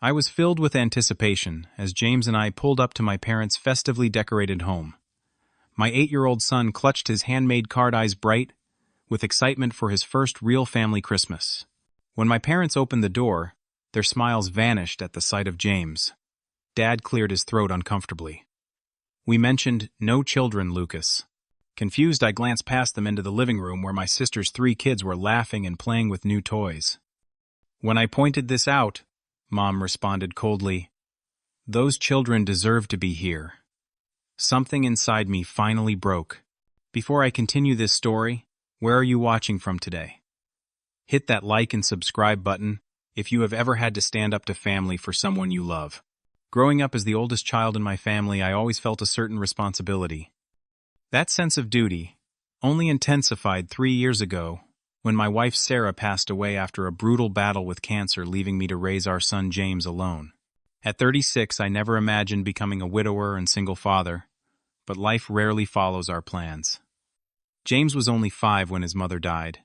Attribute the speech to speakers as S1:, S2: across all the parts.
S1: I was filled with anticipation as James and I pulled up to my parents' festively decorated home. My 8-year-old son clutched his handmade card, eyes bright with excitement for his first real family Christmas. When my parents opened the door, their smiles vanished at the sight of James. Dad cleared his throat uncomfortably. "We mentioned no children, Lucas." Confused, I glanced past them into the living room where my sister's 3 kids were laughing and playing with new toys. "When I pointed this out," Mom responded coldly, "those children deserve to be here." Something inside me finally broke. Before I continue this story, where are you watching from today? Hit that like and subscribe button if you have ever had to stand up to family for someone you love. Growing up as the oldest child in my family, I always felt a certain responsibility. That sense of duty only intensified 3 years ago when my wife Sarah passed away after a brutal battle with cancer, leaving me to raise our son James alone. At 36, I never imagined becoming a widower and single father, but life rarely follows our plans. James was only 5 when his mother died,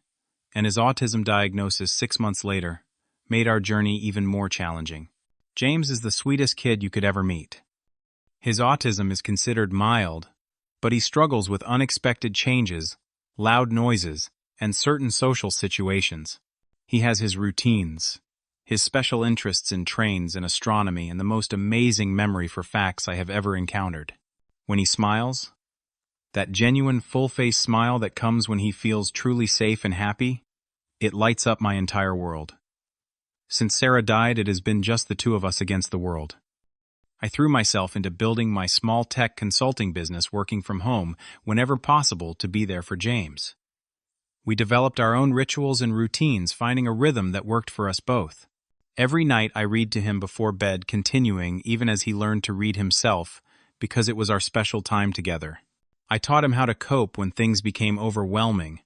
S1: and his autism diagnosis 6 months later made our journey even more challenging. James is the sweetest kid you could ever meet. His autism is considered mild, but he struggles with unexpected changes, loud noises, and certain social situations. He has his routines, his special interests in trains and astronomy, and the most amazing memory for facts I have ever encountered. When he smiles, that genuine full-face smile that comes when he feels truly safe and happy, it lights up my entire world. Since Sarah died, it has been just the 2 of us against the world. I threw myself into building my small tech consulting business, working from home whenever possible to be there for James. We developed our own rituals and routines, finding a rhythm that worked for us both. Every night I read to him before bed, continuing even as he learned to read himself, because it was our special time together. I taught him how to cope when things became overwhelming,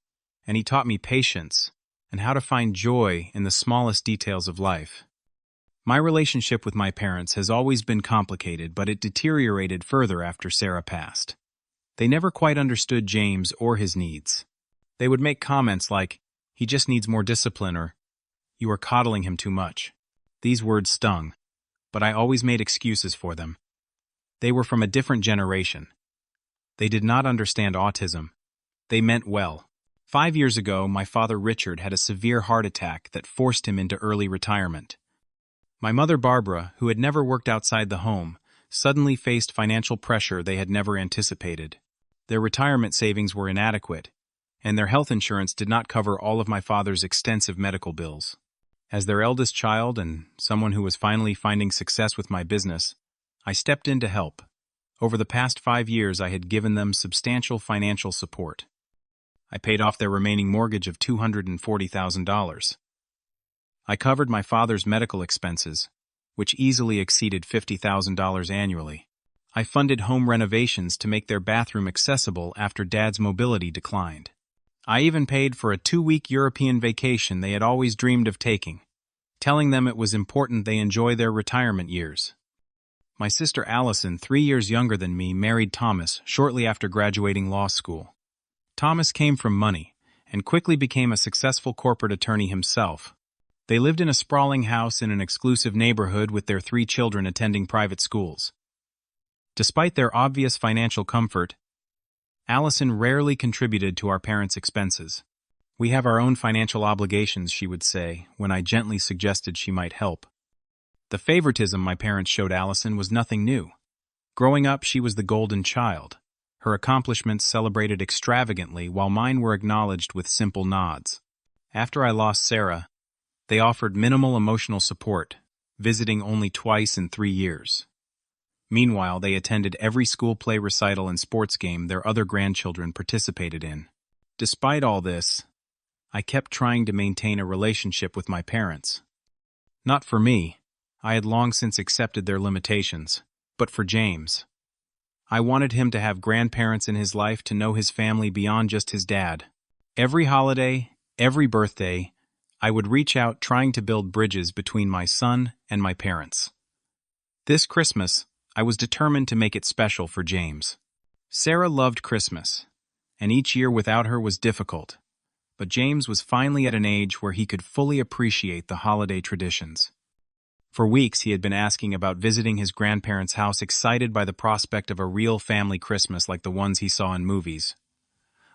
S1: and he taught me patience and how to find joy in the smallest details of life. My relationship with my parents has always been complicated, but it deteriorated further after Sarah passed. They never quite understood James or his needs. They would make comments like, "He just needs more discipline," or "You are coddling him too much." These words stung, but I always made excuses for them. They were from a different generation. They did not understand autism. They meant well. 5 years ago, my father Richard had a severe heart attack that forced him into early retirement. My mother Barbara, who had never worked outside the home, suddenly faced financial pressure they had never anticipated. Their retirement savings were inadequate, and their health insurance did not cover all of my father's extensive medical bills. As their eldest child and someone who was finally finding success with my business, I stepped in to help. Over the past 5 years, I had given them substantial financial support. I paid off their remaining mortgage of $240,000. I covered my father's medical expenses, which easily exceeded $50,000 annually. I funded home renovations to make their bathroom accessible after Dad's mobility declined. I even paid for a 2-week European vacation they had always dreamed of taking, telling them it was important they enjoy their retirement years. My sister Allison, 3 years younger than me, married Thomas shortly after graduating law school. Thomas came from money and quickly became a successful corporate attorney himself. They lived in a sprawling house in an exclusive neighborhood with their 3 children attending private schools. Despite their obvious financial comfort, Allison rarely contributed to our parents' expenses. "We have our own financial obligations," she would say, when I gently suggested she might help. The favoritism my parents showed Allison was nothing new. Growing up, she was the golden child. Her accomplishments celebrated extravagantly, while mine were acknowledged with simple nods. After I lost Sarah, they offered minimal emotional support, visiting only twice in 3 years. Meanwhile, they attended every school play, recital, and sports game their other grandchildren participated in. Despite all this, I kept trying to maintain a relationship with my parents. Not for me, I had long since accepted their limitations, but for James. I wanted him to have grandparents in his life, to know his family beyond just his dad. Every holiday, every birthday, I would reach out trying to build bridges between my son and my parents. This Christmas, I was determined to make it special for James. Sarah loved Christmas, and each year without her was difficult, but James was finally at an age where he could fully appreciate the holiday traditions. For weeks he had been asking about visiting his grandparents' house, excited by the prospect of a real family Christmas like the ones he saw in movies.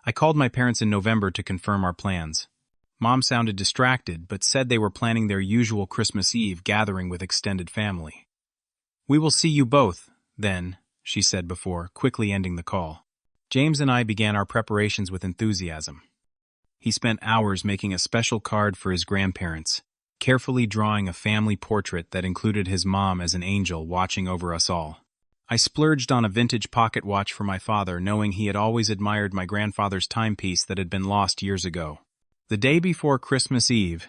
S1: I called my parents in November to confirm our plans. Mom sounded distracted, but said they were planning their usual Christmas Eve gathering with extended family. "We will see you both, then," she said before quickly ending the call. James and I began our preparations with enthusiasm. He spent hours making a special card for his grandparents, carefully drawing a family portrait that included his mom as an angel watching over us all. I splurged on a vintage pocket watch for my father, knowing he had always admired my grandfather's timepiece that had been lost years ago. The day before Christmas Eve,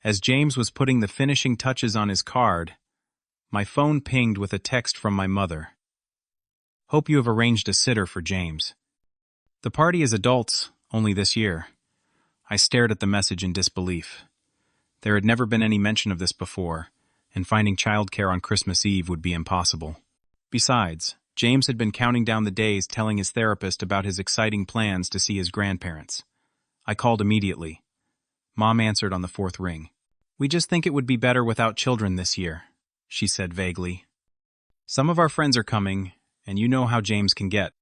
S1: as James was putting the finishing touches on his card, my phone pinged with a text from my mother. "Hope you have arranged a sitter for James. The party is adults, only this year." I stared at the message in disbelief. There had never been any mention of this before, and finding childcare on Christmas Eve would be impossible. Besides, James had been counting down the days, telling his therapist about his exciting plans to see his grandparents. I called immediately. Mom answered on the fourth ring. "We just think it would be better without children this year," she said vaguely. "Some of our friends are coming, and you know how James can get."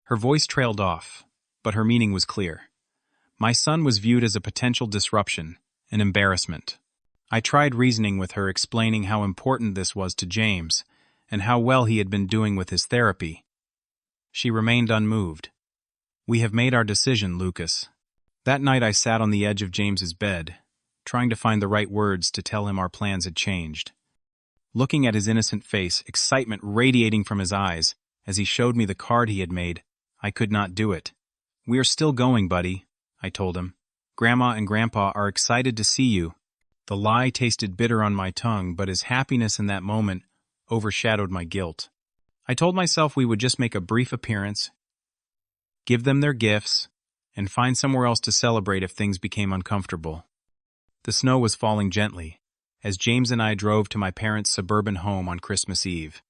S1: Her voice trailed off, but her meaning was clear. My son was viewed as a potential disruption, an embarrassment. I tried reasoning with her, explaining how important this was to James, and how well he had been doing with his therapy. She remained unmoved. "We have made our decision, Lucas." That night I sat on the edge of James's bed, trying to find the right words to tell him our plans had changed. Looking at his innocent face, excitement radiating from his eyes, as he showed me the card he had made, I could not do it. "We are still going, buddy," I told him. "Grandma and Grandpa are excited to see you." The lie tasted bitter on my tongue, but his happiness in that moment overshadowed my guilt. I told myself we would just make a brief appearance, give them their gifts, and find somewhere else to celebrate if things became uncomfortable. The snow was falling gently, as James and I drove to my parents' suburban home on Christmas Eve.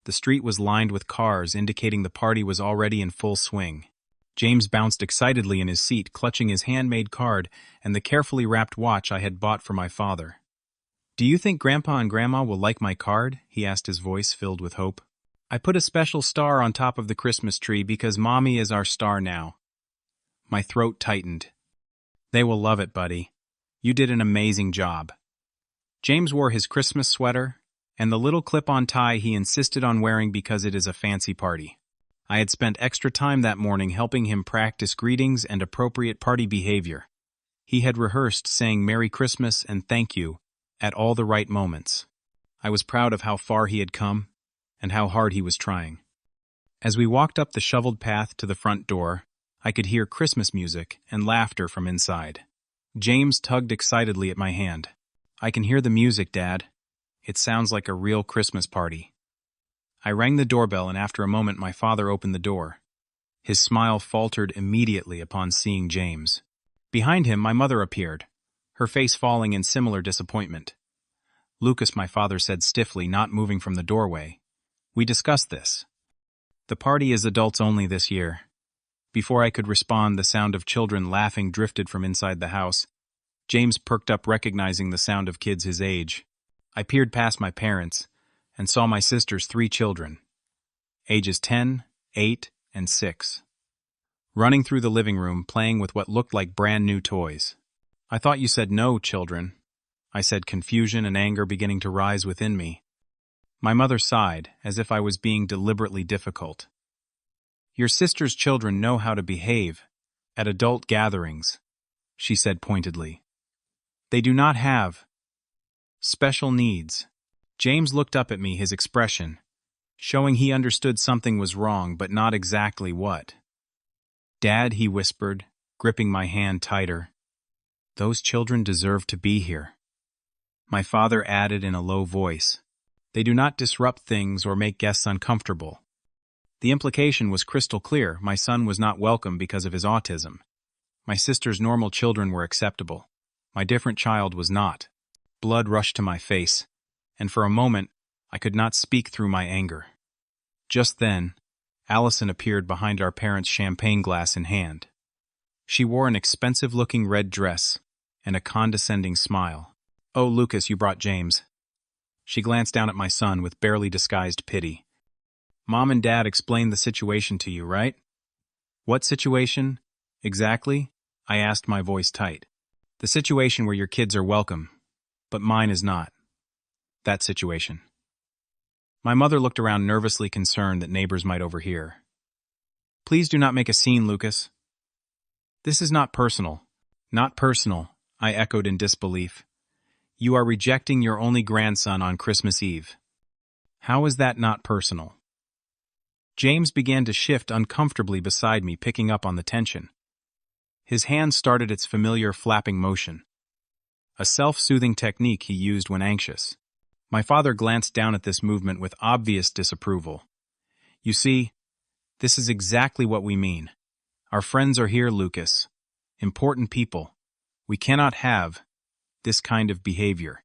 S1: The street was lined with cars, indicating the party was already in full swing. James bounced excitedly in his seat, clutching his handmade card and the carefully wrapped watch I had bought for my father. "Do you think Grandpa and Grandma will like my card?" he asked, his voice filled with hope. "I put a special star on top of the Christmas tree because Mommy is our star now." My throat tightened. "They will love it, buddy. You did an amazing job." James wore his Christmas sweater and the little clip-on tie he insisted on wearing because it is a fancy party. I had spent extra time that morning helping him practice greetings and appropriate party behavior. He had rehearsed saying Merry Christmas and thank you at all the right moments. I was proud of how far he had come and how hard he was trying. As we walked up the shoveled path to the front door, I could hear Christmas music and laughter from inside. James tugged excitedly at my hand. "I can hear the music, Dad. It sounds like a real Christmas party." I rang the doorbell, and after a moment my father opened the door. His smile faltered immediately upon seeing James. Behind him my mother appeared, her face falling in similar disappointment. "Lucas," my father said stiffly, not moving from the doorway. "We discussed this. The party is adults only this year." Before I could respond, the sound of children laughing drifted from inside the house. James perked up, recognizing the sound of kids his age. I peered past my parents and saw my sister's 3 children, ages 10, 8, and 6, running through the living room, playing with what looked like brand new toys. "I thought you said no, children," I said, confusion and anger beginning to rise within me. My mother sighed, as if I was being deliberately difficult. "Your sister's children know how to behave at adult gatherings," she said pointedly. "They do not have special needs." James looked up at me, his expression showing he understood something was wrong, but not exactly what. "Dad," he whispered, gripping my hand tighter, "those children deserve to be here." My father added in a low voice, "They do not disrupt things or make guests uncomfortable." The implication was crystal clear. My son was not welcome because of his autism. My sister's normal children were acceptable. My different child was not. Blood rushed to my face, and for a moment I could not speak through my anger. Just then, Allison appeared behind our parents' champagne glass in hand. She wore an expensive-looking red dress and a condescending smile. "Oh, Lucas, you brought James." She glanced down at my son with barely disguised pity. "Mom and Dad explained the situation to you, right?" "What situation? Exactly?" I asked, my voice tight. "The situation where your kids are welcome, but mine is not. That situation." My mother looked around, nervously concerned that neighbors might overhear. "Please do not make a scene, Lucas." "This is not personal." "Not personal," I echoed in disbelief. "You are rejecting your only grandson on Christmas Eve. How is that not personal?" James began to shift uncomfortably beside me, picking up on the tension. His hand started its familiar flapping motion, a self-soothing technique he used when anxious. My father glanced down at this movement with obvious disapproval. "You see, this is exactly what we mean. Our friends are here, Lucas. Important people. We cannot have this kind of behavior."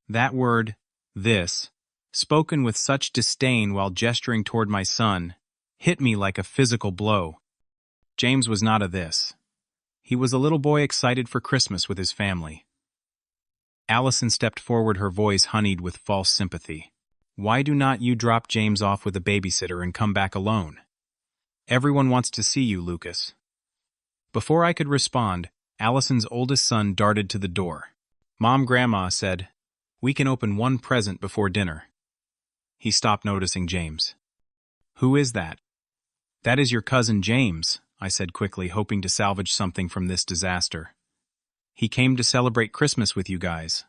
S1: That word, this, spoken with such disdain while gesturing toward my son, hit me like a physical blow. James was not a this. He was a little boy excited for Christmas with his family. Allison stepped forward, her voice honeyed with false sympathy. "Why do not you drop James off with a babysitter and come back alone? Everyone wants to see you, Lucas." Before I could respond, Allison's oldest son darted to the door. "Mom, Grandma said, we can open one present before dinner." He stopped, noticing James. "Who is that?" "That is your cousin James," I said quickly, hoping to salvage something from this disaster. "He came to celebrate Christmas with you guys."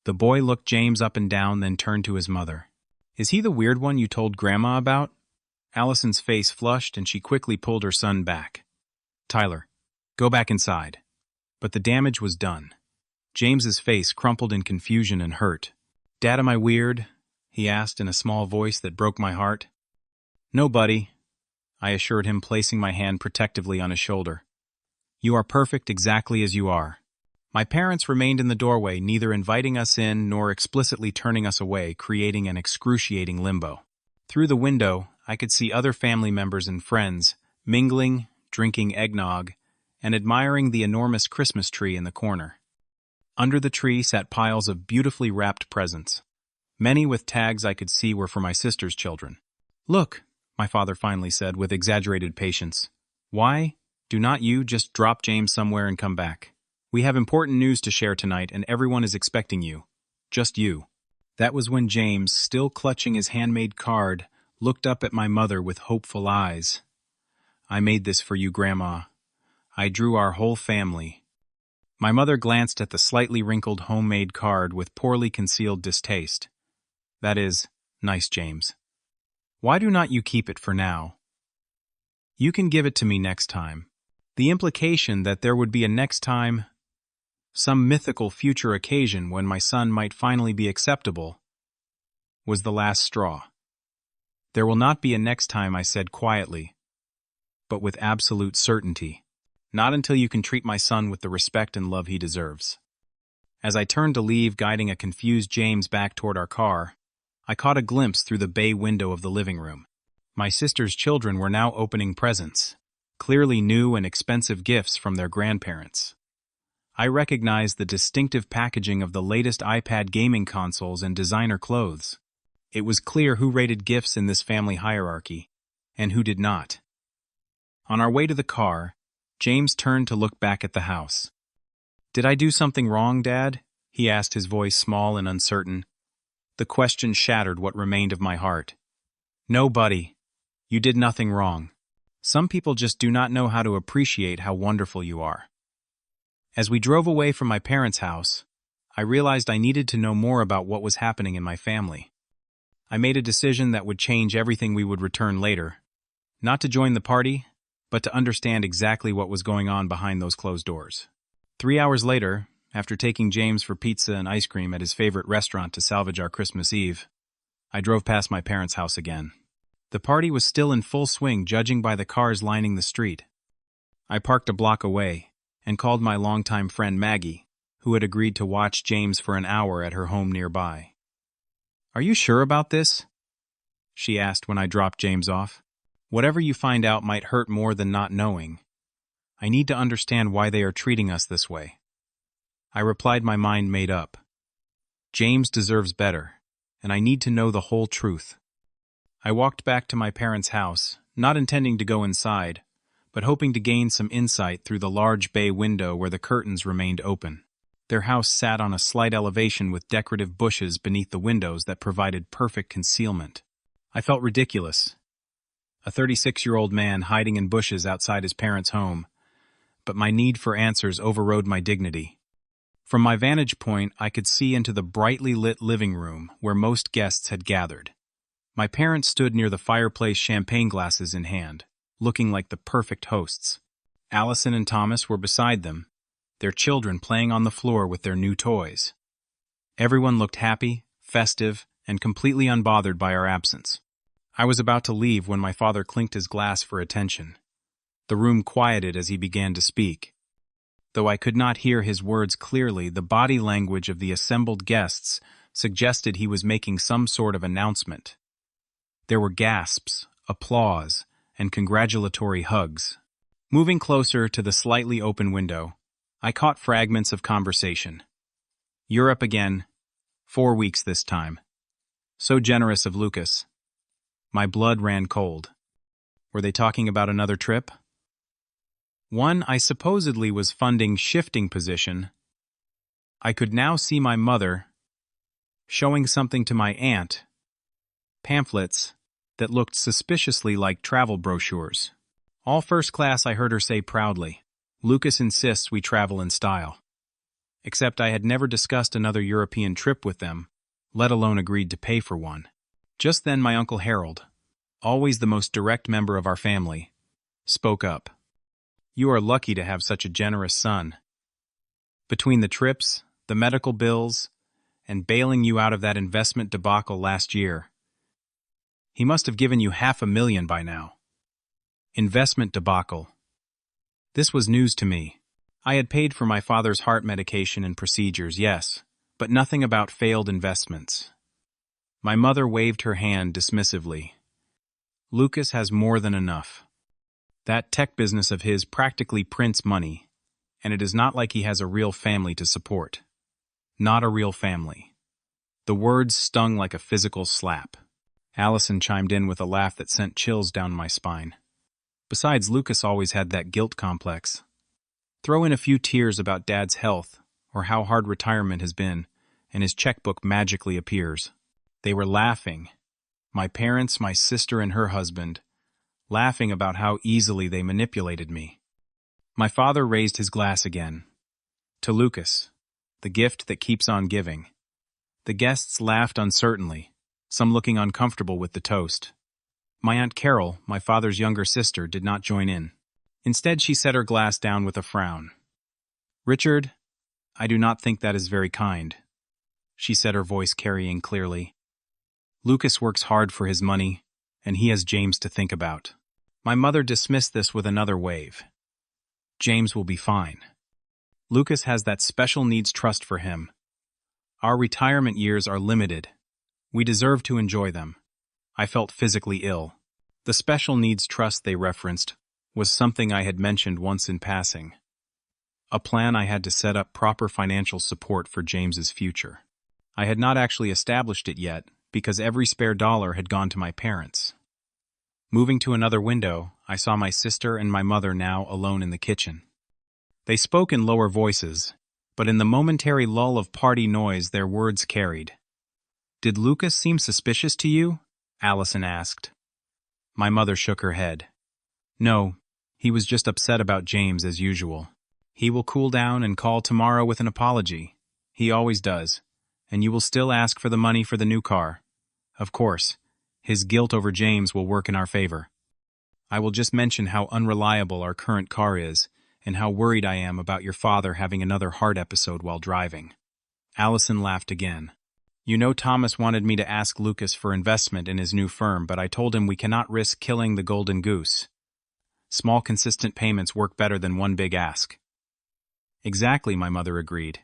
S1: The boy looked James up and down, then turned to his mother. "Is he the weird one you told Grandma about?" Allison's face flushed, and she quickly pulled her son back. "Tyler, go back inside." But the damage was done. James's face crumpled in confusion and hurt. "Dad, am I weird?" he asked in a small voice that broke my heart. "No, buddy," I assured him, placing my hand protectively on his shoulder. "You are perfect exactly as you are." My parents remained in the doorway, neither inviting us in nor explicitly turning us away, creating an excruciating limbo. Through the window, I could see other family members and friends, mingling, drinking eggnog, and admiring the enormous Christmas tree in the corner. Under the tree sat piles of beautifully wrapped presents. Many with tags I could see were for my sister's children. "Look," my father finally said with exaggerated patience. "Why do not you just drop James somewhere and come back? We have important news to share tonight, and everyone is expecting you. Just you." That was when James, still clutching his handmade card, looked up at my mother with hopeful eyes. "I made this for you, Grandma. I drew our whole family." My mother glanced at the slightly wrinkled homemade card with poorly concealed distaste. "That is nice, James. Why do not you keep it for now? You can give it to me next time." The implication that there would be a next time, some mythical future occasion when my son might finally be acceptable, was the last straw. "There will not be a next time," I said quietly, but with absolute certainty. "Not until you can treat my son with the respect and love he deserves." As I turned to leave, guiding a confused James back toward our car, I caught a glimpse through the bay window of the living room. My sister's children were now opening presents, clearly new and expensive gifts from their grandparents. I recognized the distinctive packaging of the latest iPad gaming consoles and designer clothes. It was clear who rated gifts in this family hierarchy, and who did not. On our way to the car, James turned to look back at the house. "Did I do something wrong, Dad?" he asked, his voice small and uncertain. The question shattered what remained of my heart. "No, buddy, you did nothing wrong. Some people just do not know how to appreciate how wonderful you are." As we drove away from my parents' house, I realized I needed to know more about what was happening in my family. I made a decision that would change everything. We would return later, not to join the party, but to understand exactly what was going on behind those closed doors. 3 hours later, after taking James for pizza and ice cream at his favorite restaurant to salvage our Christmas Eve, I drove past my parents' house again. The party was still in full swing, judging by the cars lining the street. I parked a block away and called my longtime friend Maggie, who had agreed to watch James for an hour at her home nearby. "Are you sure about this?" she asked when I dropped James off. "Whatever you find out might hurt more than not knowing. I need to understand why they are treating us this way." I replied, my mind made up. James deserves better, and I need to know the whole truth. I walked back to my parents' house, not intending to go inside, but hoping to gain some insight through the large bay window where the curtains remained open. Their house sat on a slight elevation with decorative bushes beneath the windows that provided perfect concealment. I felt ridiculous, a 36-year-old man hiding in bushes outside his parents' home, but my need for answers overrode my dignity. From my vantage point, I could see into the brightly lit living room where most guests had gathered. My parents stood near the fireplace, champagne glasses in hand, looking like the perfect hosts. Allison and Thomas were beside them, their children playing on the floor with their new toys. Everyone looked happy, festive, and completely unbothered by our absence. I was about to leave when my father clinked his glass for attention. The room quieted as he began to speak. Though I could not hear his words clearly, the body language of the assembled guests suggested he was making some sort of announcement. There were gasps, applause, and congratulatory hugs. Moving closer to the slightly open window, I caught fragments of conversation. Europe again, 4 weeks this time. So generous of Lucas. My blood ran cold. Were they talking about another trip? One I supposedly was funding shifting position. I could now see my mother showing something to my aunt, pamphlets that looked suspiciously like travel brochures. All first class, I heard her say proudly. Lucas insists we travel in style. Except I had never discussed another European trip with them, let alone agreed to pay for one. Just then my Uncle Harold, always the most direct member of our family, spoke up. You are lucky to have such a generous son. Between the trips, the medical bills, and bailing you out of that investment debacle last year, he must have given you $500,000 by now. Investment debacle. This was news to me. I had paid for my father's heart medication and procedures, yes, but nothing about failed investments. My mother waved her hand dismissively. Lucas has more than enough. That tech business of his practically prints money, and it is not like he has a real family to support. Not a real family. The words stung like a physical slap. Allison chimed in with a laugh that sent chills down my spine. Besides, Lucas always had that guilt complex. Throw in a few tears about Dad's health or how hard retirement has been, and his checkbook magically appears. They were laughing. My parents, my sister, and her husband, laughing about how easily they manipulated me. My father raised his glass again. To Lucas, the gift that keeps on giving. The guests laughed uncertainly, some looking uncomfortable with the toast. My Aunt Carol, my father's younger sister, did not join in. Instead, she set her glass down with a frown. Richard, I do not think that is very kind, she said, her voice carrying clearly. Lucas works hard for his money, and he has James to think about. My mother dismissed this with another wave. James will be fine. Lucas has that special needs trust for him. Our retirement years are limited. We deserve to enjoy them. I felt physically ill. The special needs trust they referenced was something I had mentioned once in passing. A plan I had to set up proper financial support for James's future. I had not actually established it yet because every spare dollar had gone to my parents. Moving to another window, I saw my sister and my mother now alone in the kitchen. They spoke in lower voices, but in the momentary lull of party noise their words carried. Did Lucas seem suspicious to you? Allison asked. My mother shook her head. No, he was just upset about James as usual. He will cool down and call tomorrow with an apology. He always does. And you will still ask for the money for the new car. Of course, his guilt over James will work in our favor. I will just mention how unreliable our current car is and how worried I am about your father having another heart episode while driving. Allison laughed again. You know, Thomas wanted me to ask Lucas for investment in his new firm, but I told him we cannot risk killing the golden goose. Small, consistent payments work better than one big ask. Exactly, my mother agreed.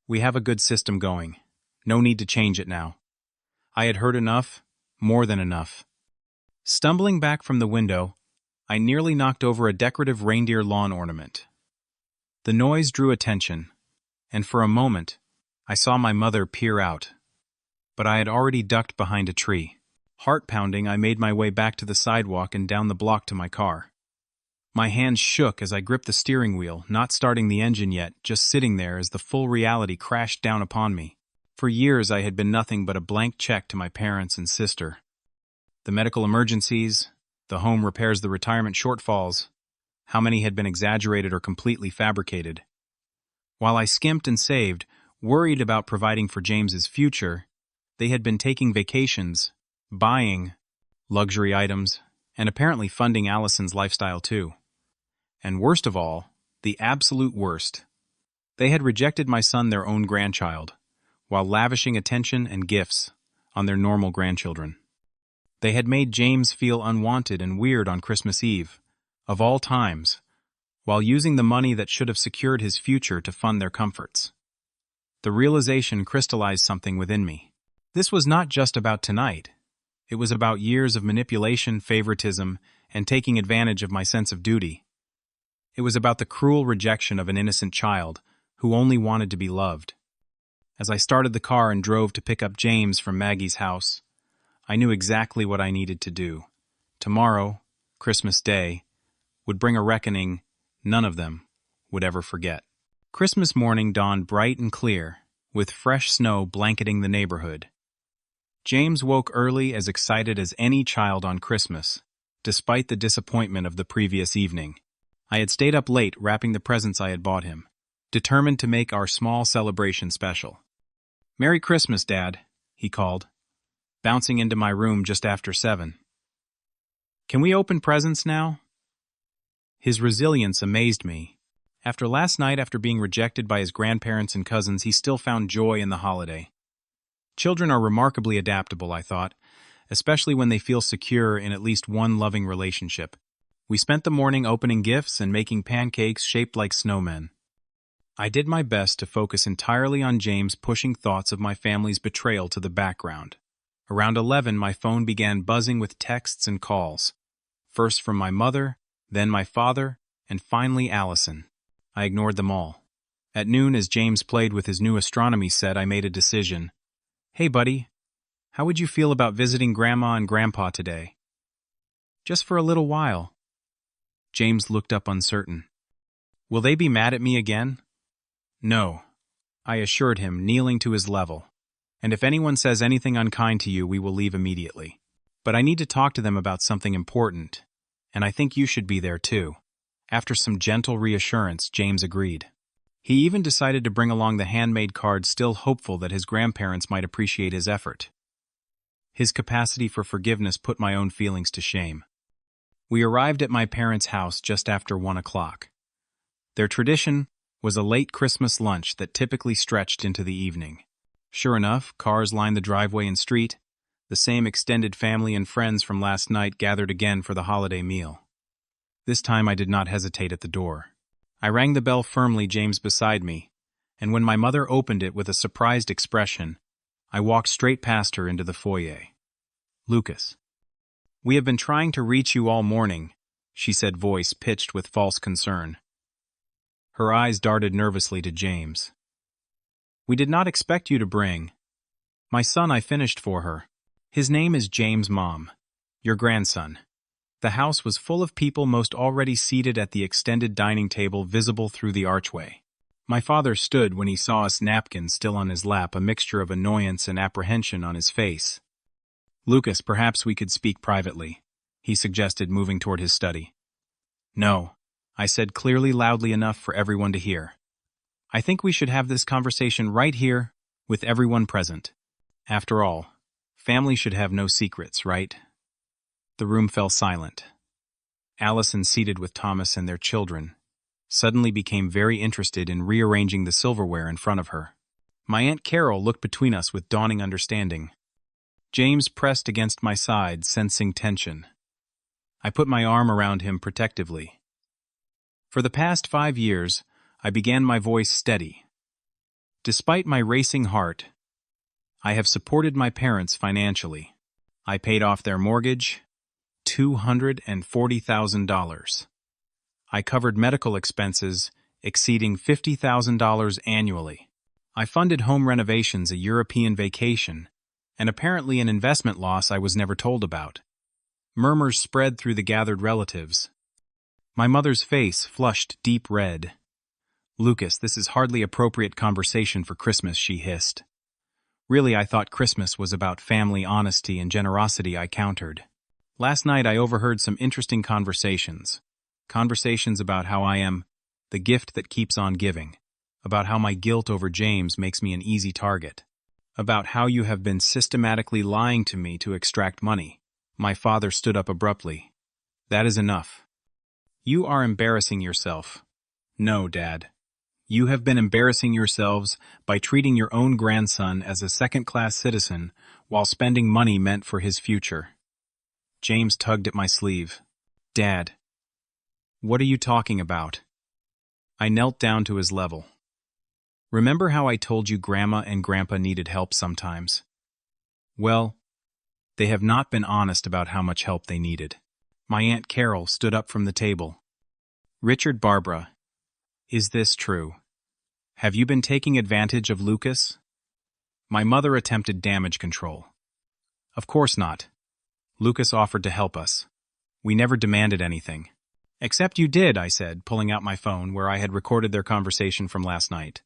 S1: We have a good system going. No need to change it now. I had heard enough, more than enough. Stumbling back from the window, I nearly knocked over a decorative reindeer lawn ornament. The noise drew attention, and for a moment, I saw my mother peer out, but I had already ducked behind a tree. Heart pounding, I made my way back to the sidewalk and down the block to my car. My hands shook as I gripped the steering wheel, not starting the engine yet, just sitting there as the full reality crashed down upon me. For years I had been nothing but a blank check to my parents and sister. The medical emergencies, the home repairs, the retirement shortfalls, how many had been exaggerated or completely fabricated. While I skimped and saved, worried about providing for James's future, they had been taking vacations, buying luxury items, and apparently funding Allison's lifestyle too. And worst of all, the absolute worst, they had rejected my son, their own grandchild, while lavishing attention and gifts on their normal grandchildren. They had made James feel unwanted and weird on Christmas Eve, of all times, while using the money that should have secured his future to fund their comforts. The realization crystallized something within me. This was not just about tonight. It was about years of manipulation, favoritism, and taking advantage of my sense of duty. It was about the cruel rejection of an innocent child who only wanted to be loved. As I started the car and drove to pick up James from Maggie's house, I knew exactly what I needed to do. Tomorrow, Christmas Day, would bring a reckoning none of them would ever forget. Christmas morning dawned bright and clear, with fresh snow blanketing the neighborhood. James woke early, as excited as any child on Christmas, despite the disappointment of the previous evening. I had stayed up late wrapping the presents I had bought him, determined to make our small celebration special. "Merry Christmas, Dad," he called, bouncing into my room just after 7. "Can we open presents now?" His resilience amazed me. After last night, after being rejected by his grandparents and cousins, he still found joy in the holiday. Children are remarkably adaptable, I thought, especially when they feel secure in at least one loving relationship. We spent the morning opening gifts and making pancakes shaped like snowmen. I did my best to focus entirely on James, pushing thoughts of my family's betrayal to the background. Around 11, my phone began buzzing with texts and calls, first from my mother, then my father, and finally Allison. I ignored them all. At noon, as James played with his new astronomy set, I made a decision. "Hey, buddy, how would you feel about visiting Grandma and Grandpa today? Just for a little while." James looked up uncertain. "Will they be mad at me again?" "No," I assured him, kneeling to his level. "And if anyone says anything unkind to you, we will leave immediately. But I need to talk to them about something important, and I think you should be there too." After some gentle reassurance, James agreed. He even decided to bring along the handmade card, still hopeful that his grandparents might appreciate his effort. His capacity for forgiveness put my own feelings to shame. We arrived at my parents' house just after 1 o'clock. Their tradition was a late Christmas lunch that typically stretched into the evening. Sure enough, cars lined the driveway and street. The same extended family and friends from last night gathered again for the holiday meal. This time I did not hesitate at the door. I rang the bell firmly, James beside me, and when my mother opened it with a surprised expression, I walked straight past her into the foyer. "Lucas, we have been trying to reach you all morning," she said, voice pitched with false concern. Her eyes darted nervously to James. "We did not expect you to bring. My son, I finished for her. His name is James, Mom. Your grandson." The house was full of people, most already seated at the extended dining table visible through the archway. My father stood when he saw us, napkins still on his lap, a mixture of annoyance and apprehension on his face. "Lucas, perhaps we could speak privately," he suggested, moving toward his study. "No," I said clearly, loudly enough for everyone to hear. "I think we should have this conversation right here, with everyone present. After all, family should have no secrets, right?" The room fell silent. Allison, seated with Thomas and their children, suddenly became very interested in rearranging the silverware in front of her. My Aunt Carol looked between us with dawning understanding. James pressed against my side, sensing tension. I put my arm around him protectively. For the past 5 years, I began my voice steady. Despite my racing heart, I have supported my parents financially. I paid off their mortgage, $240,000. I covered medical expenses exceeding $50,000 annually. I funded home renovations, a European vacation, and apparently an investment loss I was never told about. Murmurs spread through the gathered relatives. My mother's face flushed deep red. "Lucas, this is hardly appropriate conversation for Christmas," she hissed. "Really, I thought Christmas was about family honesty and generosity," I countered. "Last night I overheard some interesting conversations. Conversations about how I am the gift that keeps on giving, about how my guilt over James makes me an easy target, about how you have been systematically lying to me to extract money." My father stood up abruptly. "That is enough. You are embarrassing yourself." "No, Dad. You have been embarrassing yourselves by treating your own grandson as a second-class citizen while spending money meant for his future." James tugged at my sleeve. "Dad, what are you talking about?" I knelt down to his level. "Remember how I told you Grandma and Grandpa needed help sometimes? Well, they have not been honest about how much help they needed." My Aunt Carol stood up from the table. "Richard, Barbara, is this true? Have you been taking advantage of Lucas?" My mother attempted damage control. "Of course not. Lucas offered to help us. We never demanded anything." "Except you did," I said, pulling out my phone where I had recorded their conversation from last night.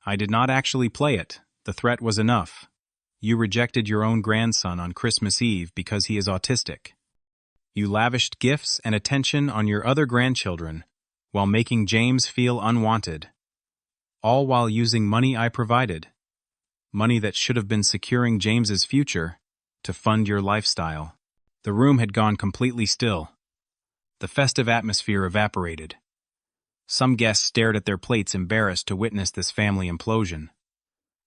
S1: "I did not actually play it. The threat was enough. You rejected your own grandson on Christmas Eve because he is autistic. You lavished gifts and attention on your other grandchildren while making James feel unwanted. All while using money I provided. Money that should have been securing James's future to fund your lifestyle." The room had gone completely still. The festive atmosphere evaporated. Some guests stared at their plates, embarrassed to witness this family implosion.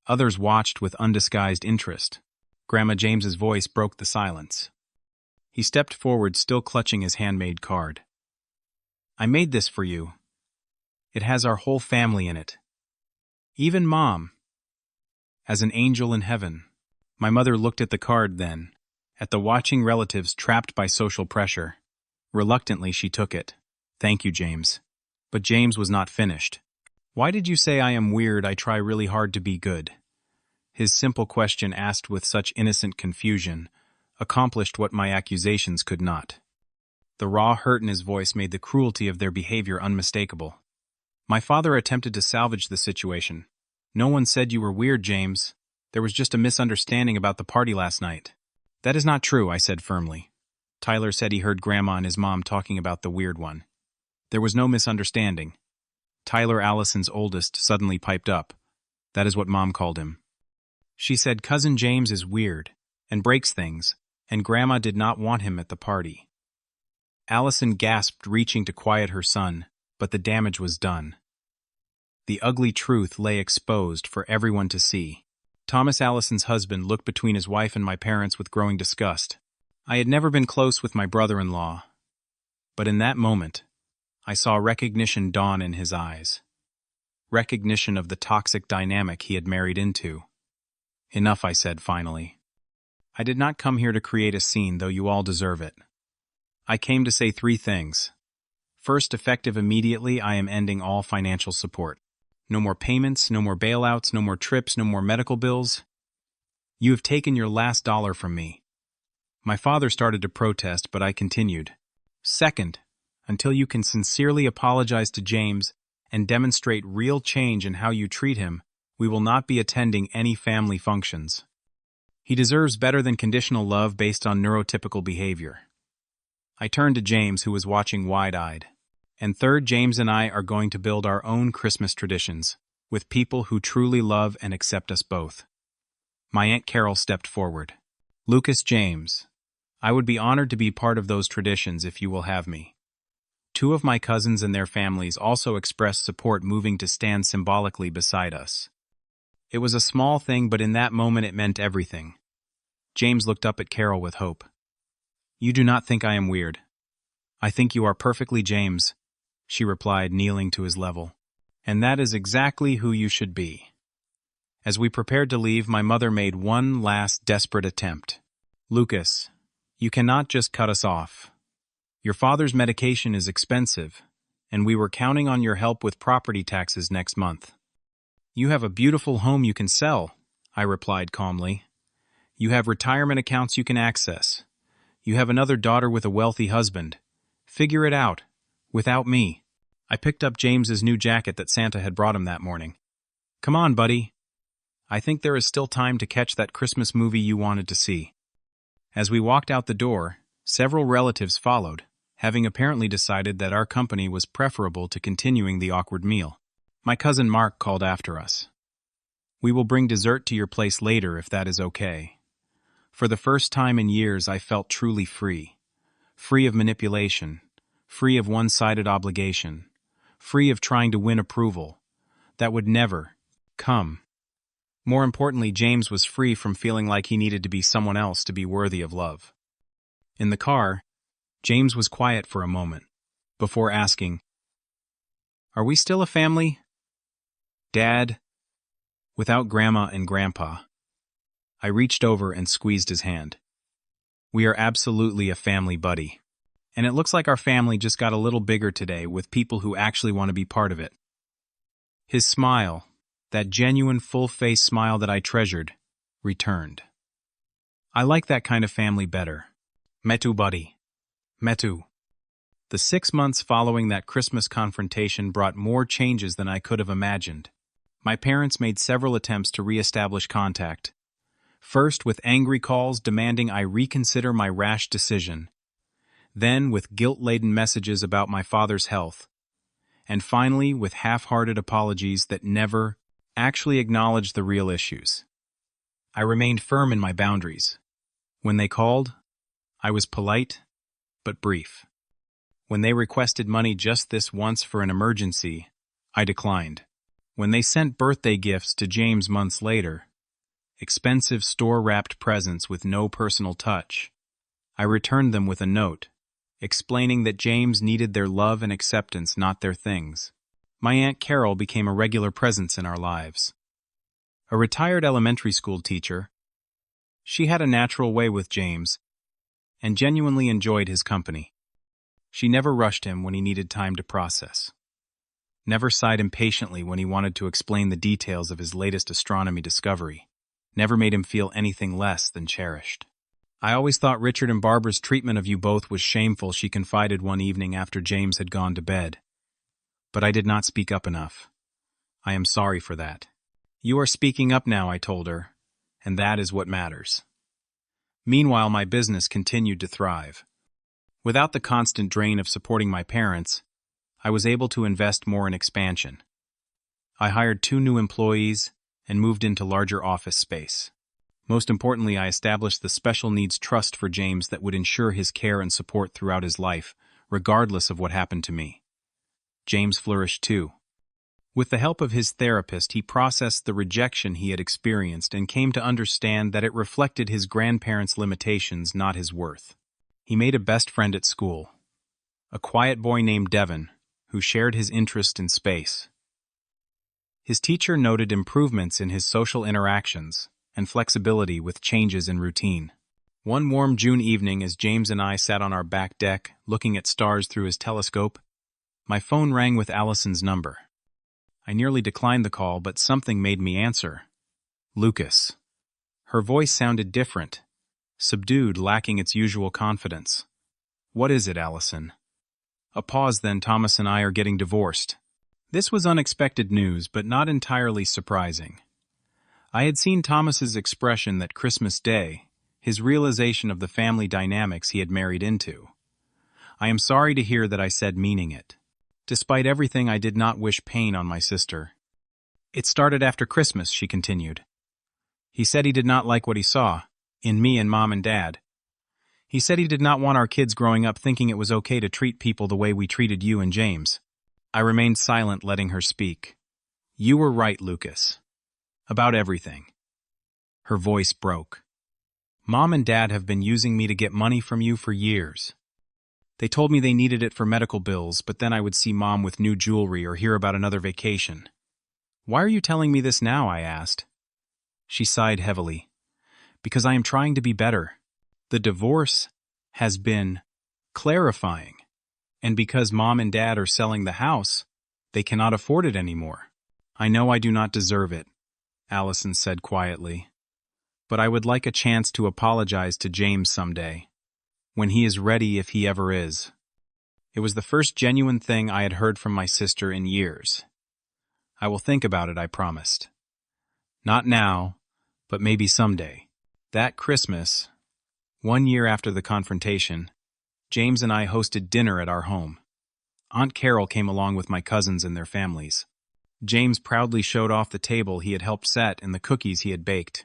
S1: Others watched with undisguised interest. Grandma James's voice broke the silence. He stepped forward, still clutching his handmade card. "I made this for you. It has our whole family in it. Even Mom. As an angel in heaven." My mother looked at the card then, at the watching relatives trapped by social pressure. Reluctantly, she took it. "Thank you, James." But James was not finished. "Why did you say I am weird? I try really hard to be good." His simple question, asked with such innocent confusion, accomplished what my accusations could not. The raw hurt in his voice made the cruelty of their behavior unmistakable. My father attempted to salvage the situation. "No one said you were weird, James. There was just a misunderstanding about the party last night." "That is not true," I said firmly. "Tyler said he heard Grandma and his mom talking about the weird one. There was no misunderstanding." Tyler, Allison's oldest, suddenly piped up. That is what Mom called him. She said Cousin James is weird and breaks things, and Grandma did not want him at the party. Allison gasped, reaching to quiet her son, but the damage was done. The ugly truth lay exposed for everyone to see. Thomas, Allison's husband, looked between his wife and my parents with growing disgust. I had never been close with my brother-in-law, but in that moment, I saw recognition dawn in his eyes. Recognition of the toxic dynamic he had married into. "Enough," I said finally. "I did not come here to create a scene, though you all deserve it. I came to say 3 things. First, effective immediately, I am ending all financial support. No more payments, no more bailouts, no more trips, no more medical bills. You have taken your last dollar from me." My father started to protest, but I continued. "Second, until you can sincerely apologize to James and demonstrate real change in how you treat him, we will not be attending any family functions. He deserves better than conditional love based on neurotypical behavior." I turned to James, who was watching wide-eyed. "And third, James and I are going to build our own Christmas traditions, with people who truly love and accept us both." My Aunt Carol stepped forward. "Lucas, James, I would be honored to be part of those traditions if you will have me." 2 of my cousins and their families also expressed support, moving to stand symbolically beside us. It was a small thing, but in that moment it meant everything. James looked up at Carol with hope. "You do not think I am weird." "I think you are perfectly James," she replied, kneeling to his level. "And that is exactly who you should be." As we prepared to leave, my mother made one last desperate attempt. "Lucas, you cannot just cut us off. Your father's medication is expensive, and we were counting on your help with property taxes next month." You have a beautiful home you can sell, I replied calmly. You have retirement accounts you can access. You have another daughter with a wealthy husband. Figure it out. Without me. I picked up James's new jacket that Santa had brought him that morning. Come on, buddy. I think there is still time to catch that Christmas movie you wanted to see. As we walked out the door, several relatives followed, having apparently decided that our company was preferable to continuing the awkward meal. My cousin Mark called after us. We will bring dessert to your place later if that is okay. For the first time in years, I felt truly free. Free of manipulation, free of one-sided obligation, free of trying to win approval. That would never come. More importantly, James was free from feeling like he needed to be someone else to be worthy of love. In the car, James was quiet for a moment, before asking, "Are we still a family?" "Dad," without Grandma and Grandpa. I reached over and squeezed his hand. "We are absolutely a family, buddy. And it looks like our family just got a little bigger today with people who actually want to be part of it." His smile, that genuine full-face smile that I treasured, returned. I like that kind of family better. Metu, buddy. Metu. The 6 months following that Christmas confrontation brought more changes than I could have imagined. My parents made several attempts to re-establish contact. First with angry calls demanding I reconsider my rash decision. Then with guilt-laden messages about my father's health. And finally with half-hearted apologies that never actually acknowledged the real issues. I remained firm in my boundaries. When they called, I was polite, but brief. When they requested money just this once for an emergency, I declined. When they sent birthday gifts to James months later, expensive store-wrapped presents with no personal touch, I returned them with a note, explaining that James needed their love and acceptance, not their things. My Aunt Carol became a regular presence in our lives. A retired elementary school teacher, she had a natural way with James and genuinely enjoyed his company. She never rushed him when he needed time to process. Never sighed impatiently when he wanted to explain the details of his latest astronomy discovery. Never made him feel anything less than cherished. "I always thought Richard and Barbara's treatment of you both was shameful," she confided one evening after James had gone to bed. "But I did not speak up enough. I am sorry for that." "You are speaking up now," I told her, "and that is what matters." Meanwhile, my business continued to thrive. Without the constant drain of supporting my parents, I was able to invest more in expansion. I hired 2 new employees and moved into larger office space. Most importantly, I established the special needs trust for James that would ensure his care and support throughout his life, regardless of what happened to me. James flourished too. With the help of his therapist, he processed the rejection he had experienced and came to understand that it reflected his grandparents' limitations, not his worth. He made a best friend at school, a quiet boy named Devin, who shared his interest in space. His teacher noted improvements in his social interactions and flexibility with changes in routine. One warm June evening, as James and I sat on our back deck, looking at stars through his telescope, my phone rang with Allison's number. I nearly declined the call, but something made me answer. Lucas. Her voice sounded different, subdued, lacking its usual confidence. "What is it, Allison?" A pause, then. "Thomas and I are getting divorced." This was unexpected news, but not entirely surprising. I had seen Thomas's expression that Christmas Day, his realization of the family dynamics he had married into. I am sorry to hear that, I said, meaning it. Despite everything, I did not wish pain on my sister. "It started after Christmas," she continued. "He said he did not like what he saw, in me and Mom and Dad. He said he did not want our kids growing up thinking it was okay to treat people the way we treated you and James." I remained silent, letting her speak. "You were right, Lucas. About everything." Her voice broke. "Mom and Dad have been using me to get money from you for years. They told me they needed it for medical bills, but then I would see Mom with new jewelry or hear about another vacation." "Why are you telling me this now?" I asked. She sighed heavily. "Because I am trying to be better. The divorce has been clarifying. And because Mom and Dad are selling the house, they cannot afford it anymore. "I know I do not deserve it," Allison said quietly. "But I would like a chance to apologize to James someday, when he is ready if he ever is." It was the first genuine thing I had heard from my sister in years. "I will think about it," I promised. "Not now, but maybe someday." That Christmas, 1 year after the confrontation, James and I hosted dinner at our home. Aunt Carol came along with my cousins and their families. James proudly showed off the table he had helped set and the cookies he had baked.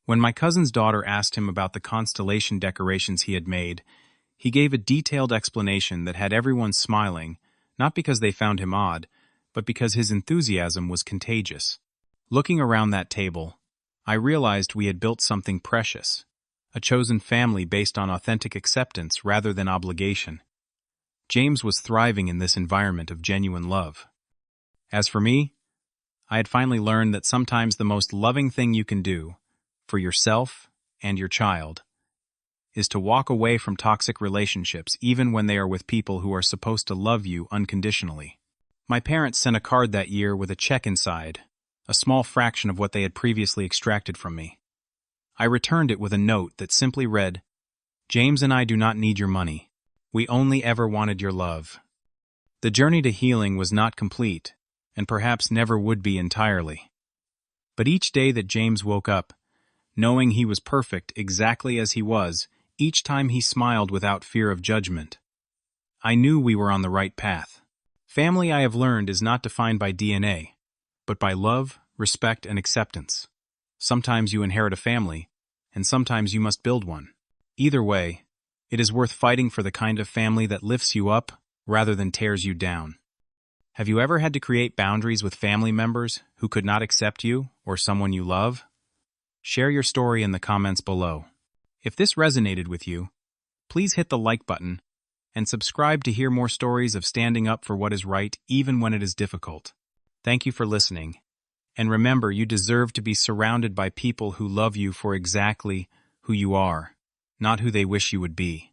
S1: When my cousin's daughter asked him about the constellation decorations he had made, he gave a detailed explanation that had everyone smiling, not because they found him odd, but because his enthusiasm was contagious. Looking around that table, I realized we had built something precious, a chosen family based on authentic acceptance rather than obligation. James was thriving in this environment of genuine love. As for me, I had finally learned that sometimes the most loving thing you can do, for yourself and your child, is to walk away from toxic relationships even when they are with people who are supposed to love you unconditionally. My parents sent a card that year with a check inside, a small fraction of what they had previously extracted from me. I returned it with a note that simply read, "James and I do not need your money. We only ever wanted your love." The journey to healing was not complete, and perhaps never would be entirely. But each day that James woke up, knowing he was perfect exactly as he was, each time he smiled without fear of judgment, I knew we were on the right path. Family, I have learned, is not defined by DNA, but by love, respect, and acceptance. Sometimes you inherit a family, and sometimes you must build one. Either way, it is worth fighting for the kind of family that lifts you up rather than tears you down. Have you ever had to create boundaries with family members who could not accept you or someone you love? Share your story in the comments below. If this resonated with you, please hit the like button and subscribe to hear more stories of standing up for what is right even when it is difficult. Thank you for listening. And remember, you deserve to be surrounded by people who love you for exactly who you are, not who they wish you would be.